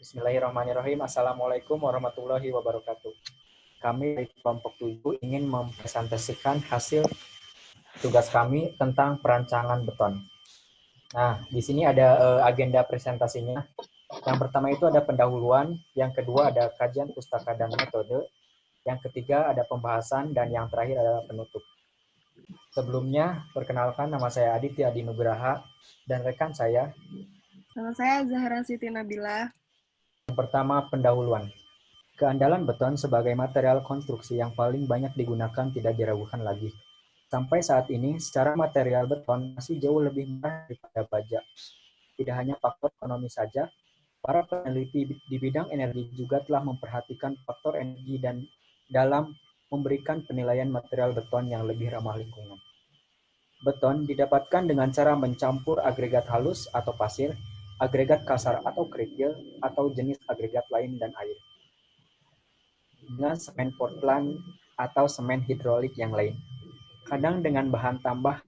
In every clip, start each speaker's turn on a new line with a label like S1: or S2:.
S1: Bismillahirrahmanirrahim. Assalamualaikum warahmatullahi wabarakatuh. Kami dari kelompok 7 ingin mempresentasikan hasil tugas kami tentang perancangan beton. Nah, di sini ada agenda presentasinya. Yang pertama itu ada pendahuluan, yang kedua ada kajian pustaka dan metode, yang ketiga ada pembahasan, dan yang terakhir adalah penutup. Sebelumnya, perkenalkan nama saya Aditya Adi Nugraha dan rekan saya.
S2: Nama saya Zahra Siti Nabila.
S1: Yang pertama, pendahuluan. Keandalan beton sebagai material konstruksi yang paling banyak digunakan tidak diragukan lagi. Sampai saat ini, secara material beton masih jauh lebih murah daripada baja. Tidak hanya faktor ekonomi saja, para peneliti di bidang energi juga telah memperhatikan faktor energi dan dalam memberikan penilaian material beton yang lebih ramah lingkungan. Beton didapatkan dengan cara mencampur agregat halus atau pasir, agregat kasar atau kerikil, atau jenis agregat lain dan air, dengan semen Portland atau semen hidrolik yang lain. Kadang dengan bahan tambah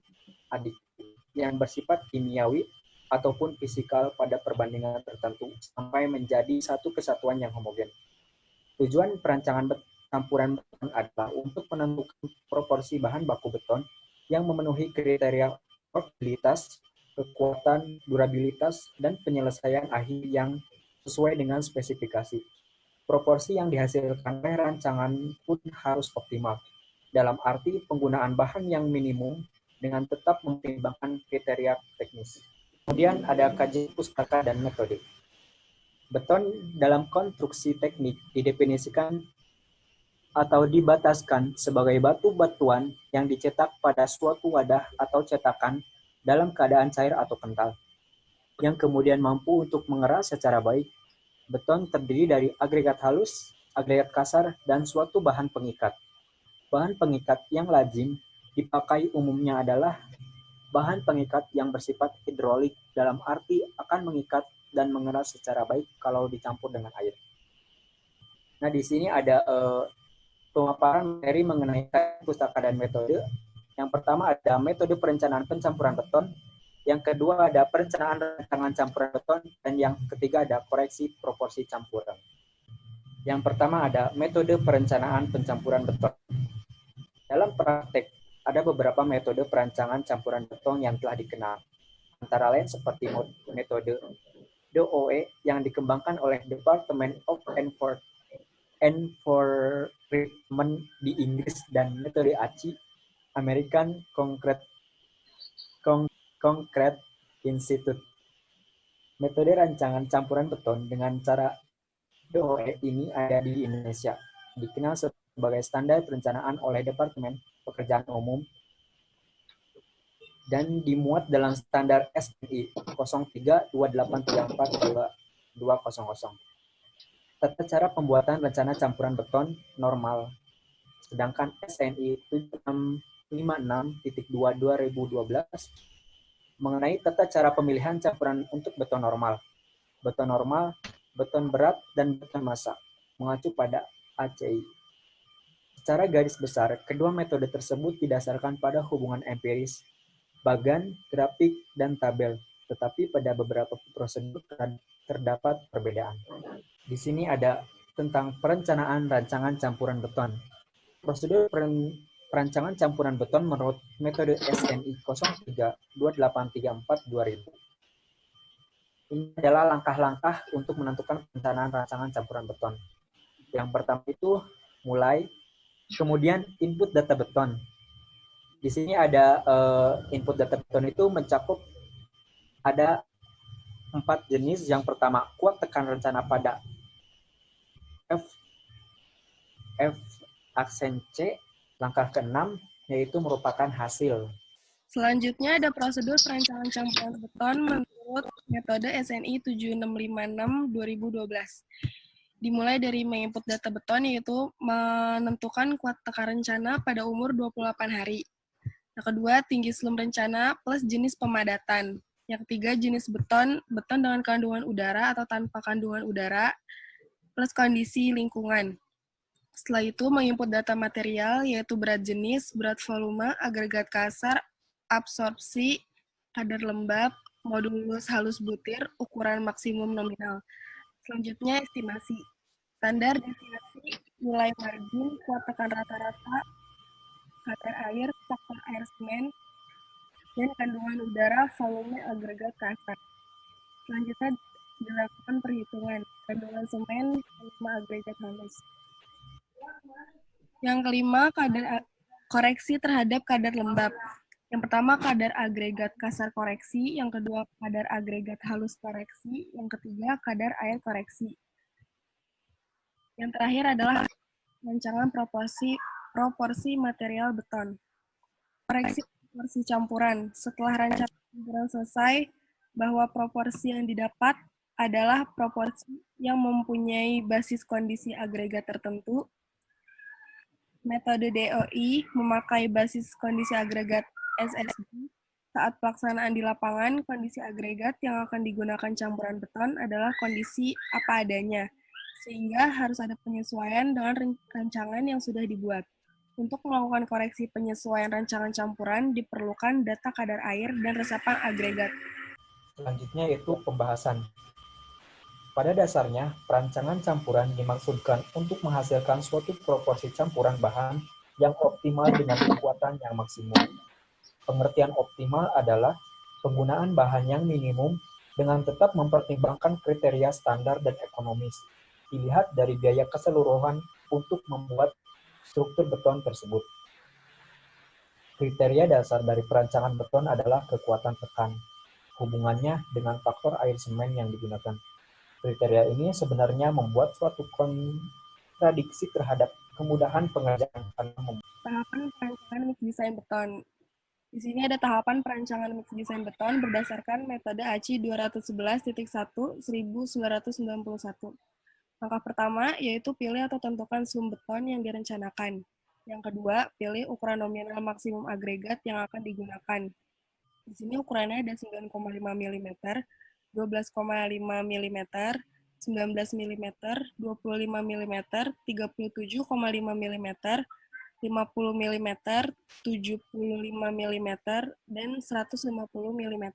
S1: adiktif yang bersifat kimiawi ataupun fisikal pada perbandingan tertentu sampai menjadi satu kesatuan yang homogen. Tujuan perancangan campuran beton adalah untuk menentukan proporsi bahan baku beton yang memenuhi kriteria workabilitas, kekuatan, durabilitas, dan penyelesaian akhir yang sesuai dengan spesifikasi. Proporsi yang dihasilkan oleh rancangan pun harus optimal, dalam arti penggunaan bahan yang minimum dengan tetap mempertimbangkan kriteria teknis. Kemudian ada kajian pustaka dan metode. Beton dalam konstruksi teknik didefinisikan atau dibataskan sebagai batu-batuan yang dicetak pada suatu wadah atau cetakan dalam keadaan cair atau kental, yang kemudian mampu untuk mengeras secara baik. Beton terdiri dari agregat halus, agregat kasar, dan suatu bahan pengikat. Bahan pengikat yang lazim dipakai umumnya adalah bahan pengikat yang bersifat hidrolik, dalam arti akan mengikat dan mengeras secara baik kalau dicampur dengan air. Nah, di sini ada pemaparan materi mengenai pustaka dan metode. Yang pertama ada metode perencanaan pencampuran beton, yang kedua ada perencanaan rancangan campuran beton, dan yang ketiga ada koreksi proporsi campuran. Yang pertama ada metode perencanaan pencampuran beton. Dalam praktek, ada beberapa metode perancangan campuran beton yang telah dikenal, antara lain seperti metode DOE yang dikembangkan oleh Department of Environment di Inggris dan metode ACI, American Concrete Institute. Metode rancangan campuran beton dengan cara DOE ini ada di Indonesia, dikenal sebagai standar perencanaan oleh Departemen Pekerjaan Umum dan dimuat dalam standar SNI 0328342200. Tata cara pembuatan rencana campuran beton normal, sedangkan SNI 7656.2/2012 mengenai tata cara pemilihan campuran untuk beton normal, beton berat, dan beton massa, mengacu pada ACI. Secara garis besar, kedua metode tersebut didasarkan pada hubungan empiris, bagan, grafik, dan tabel, tetapi pada beberapa prosedur terdapat perbedaan. Di sini ada tentang perencanaan rancangan campuran beton. Prosedur perancangan campuran beton menurut metode SNI 0328342000. Ini adalah langkah-langkah untuk menentukan perencanaan rancangan campuran beton. Yang pertama itu mulai, kemudian input data beton. Di sini ada input data beton itu mencakup ada 4 jenis. Yang pertama, kuat tekan rencana pada F aksen C. Langkah ke-6 yaitu merupakan hasil.
S2: Selanjutnya ada prosedur perancangan campuran beton menurut metode SNI 7656/2012. Dimulai dari menginput data beton, yaitu menentukan kuat tekan rencana pada umur 28 hari. Yang kedua, tinggi selum rencana plus jenis pemadatan. Yang ketiga, jenis beton dengan kandungan udara atau tanpa kandungan udara, plus kondisi lingkungan. Setelah itu, menginput data material, yaitu berat jenis, berat volume, agregat kasar, absorpsi, kadar lembab, modulus halus butir, ukuran maksimum nominal. Selanjutnya estimasi. Standar deviasi nilai margin, kuat tekan rata-rata, kadar air, faktor air semen, dan kandungan udara, volume agregat kasar. Selanjutnya dilakukan perhitungan kandungan semen, volume agregat halus. Yang kelima, kadar koreksi terhadap kadar lembab. Yang pertama, kadar agregat kasar koreksi. Yang kedua, kadar agregat halus koreksi. Yang ketiga, kadar air koreksi. Yang terakhir adalah rancangan proporsi material beton. Koreksi proporsi campuran. Setelah rancangan campuran selesai, bahwa proporsi yang didapat adalah proporsi yang mempunyai basis kondisi agregat tertentu. Metode DOI memakai basis kondisi agregat SSD. Saat pelaksanaan di lapangan, kondisi agregat yang akan digunakan campuran beton adalah kondisi apa adanya, sehingga harus ada penyesuaian dengan rancangan yang sudah dibuat. Untuk melakukan koreksi penyesuaian rancangan campuran, diperlukan data kadar air dan resapan agregat.
S1: Selanjutnya yaitu pembahasan. Pada dasarnya, perancangan campuran dimaksudkan untuk menghasilkan suatu proporsi campuran bahan yang optimal dengan kekuatan yang maksimum. Pengertian optimal adalah penggunaan bahan yang minimum dengan tetap mempertimbangkan kriteria standar dan ekonomis, dilihat dari biaya keseluruhan untuk membuat struktur beton tersebut. Kriteria dasar dari perancangan beton adalah kekuatan tekan, hubungannya dengan faktor air semen yang digunakan. Kriteria ini sebenarnya membuat suatu kontradiksi terhadap kemudahan pengerjaan karena
S2: Tahapan perancangan mix design beton. Di sini ada tahapan perancangan mix design beton berdasarkan metode ACI 211.1 1991. Langkah pertama yaitu pilih atau tentukan sum beton yang direncanakan. Yang kedua, pilih ukuran nominal maksimum agregat yang akan digunakan. Di sini ukurannya ada 9,5 mm, 12,5 mm, 19 mm, 25 mm, 37,5 mm, 50 mm, 75 mm, dan 150 mm.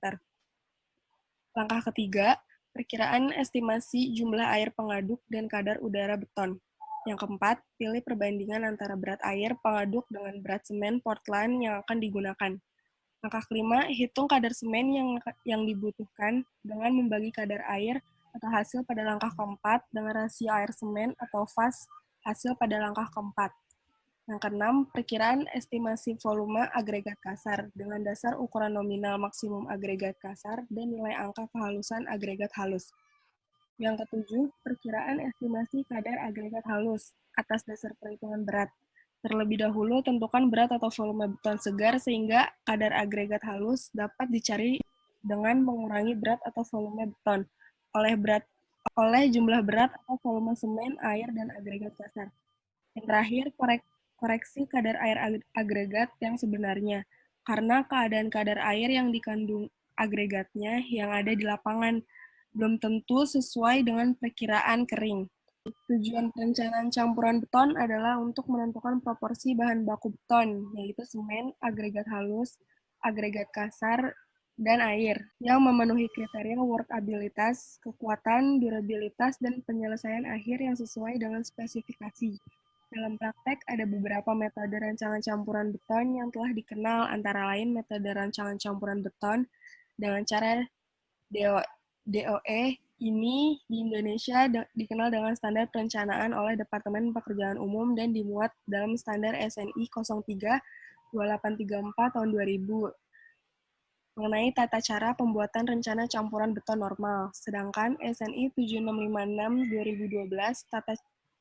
S2: Langkah ketiga, perkiraan estimasi jumlah air pengaduk dan kadar udara beton. Yang keempat, pilih perbandingan antara berat air pengaduk dengan berat semen Portland yang akan digunakan. Langkah kelima, hitung kadar semen yang dibutuhkan dengan membagi kadar air atau hasil pada langkah keempat dengan rasio air semen atau fas hasil pada langkah keempat. Yang keenam, perkiraan estimasi volume agregat kasar dengan dasar ukuran nominal maksimum agregat kasar dan nilai angka kehalusan agregat halus. Yang ketujuh, perkiraan estimasi kadar agregat halus atas dasar perhitungan berat. Terlebih dahulu, tentukan berat atau volume beton segar sehingga kadar agregat halus dapat dicari dengan mengurangi berat atau volume beton oleh jumlah berat atau volume semen, air, dan agregat kasar. Yang terakhir, koreksi kadar air agregat yang sebenarnya, karena keadaan kadar air yang dikandung agregatnya yang ada di lapangan belum tentu sesuai dengan perkiraan kering. Tujuan perencanaan campuran beton adalah untuk menentukan proporsi bahan baku beton, yaitu semen, agregat halus, agregat kasar, dan air, yang memenuhi kriteria workabilitas, kekuatan, durabilitas, dan penyelesaian akhir yang sesuai dengan spesifikasi. Dalam praktek, ada beberapa metode rancangan campuran beton yang telah dikenal, antara lain metode rancangan campuran beton dengan cara DOE. Ini di Indonesia dikenal dengan standar perencanaan oleh Departemen Pekerjaan Umum dan dimuat dalam standar SNI 03-2834 tahun 2000 mengenai tata cara pembuatan rencana campuran beton normal. Sedangkan SNI 7656-2012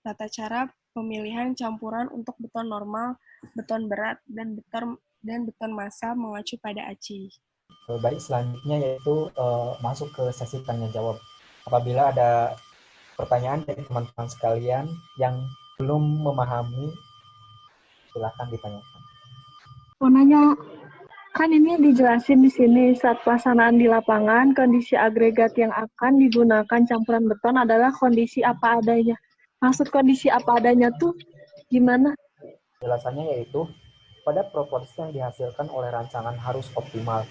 S2: tata cara pemilihan campuran untuk beton normal, beton berat, dan beton massa mengacu pada ACI.
S1: Baik, selanjutnya yaitu masuk ke sesi tanya jawab. Apabila ada pertanyaan dari teman-teman sekalian yang belum memahami, silakan ditanyakan.
S3: Mau nanya, kan ini dijelasin di sini saat pelaksanaan di lapangan, kondisi agregat yang akan digunakan campuran beton adalah kondisi apa adanya. Maksud kondisi apa adanya tuh gimana?
S1: Penjelasannya yaitu, pada proporsi yang dihasilkan oleh rancangan harus optimal,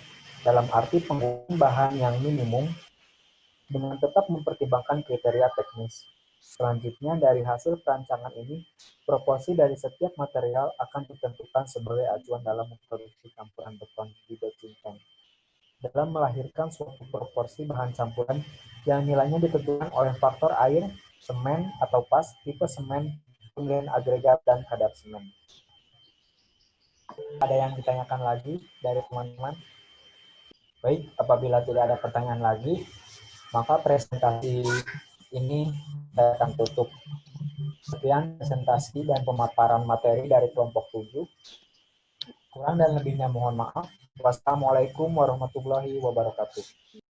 S1: dalam arti penggunaan bahan yang minimum dengan tetap mempertimbangkan kriteria teknis. Selanjutnya, dari hasil perancangan ini, proporsi dari setiap material akan ditentukan sebagai acuan dalam memproduksi campuran beton di batching tank. Dalam melahirkan suatu proporsi bahan campuran yang nilainya ditentukan oleh faktor air, semen atau pas, tipe semen, pemilihan agregat, dan kadar semen. Ada yang ditanyakan lagi dari teman-teman? Baik, apabila tidak ada pertanyaan lagi, maka presentasi ini saya akan tutup. Sekian presentasi dan pemaparan materi dari kelompok 7. Kurang dan lebihnya mohon maaf. Wassalamualaikum warahmatullahi wabarakatuh.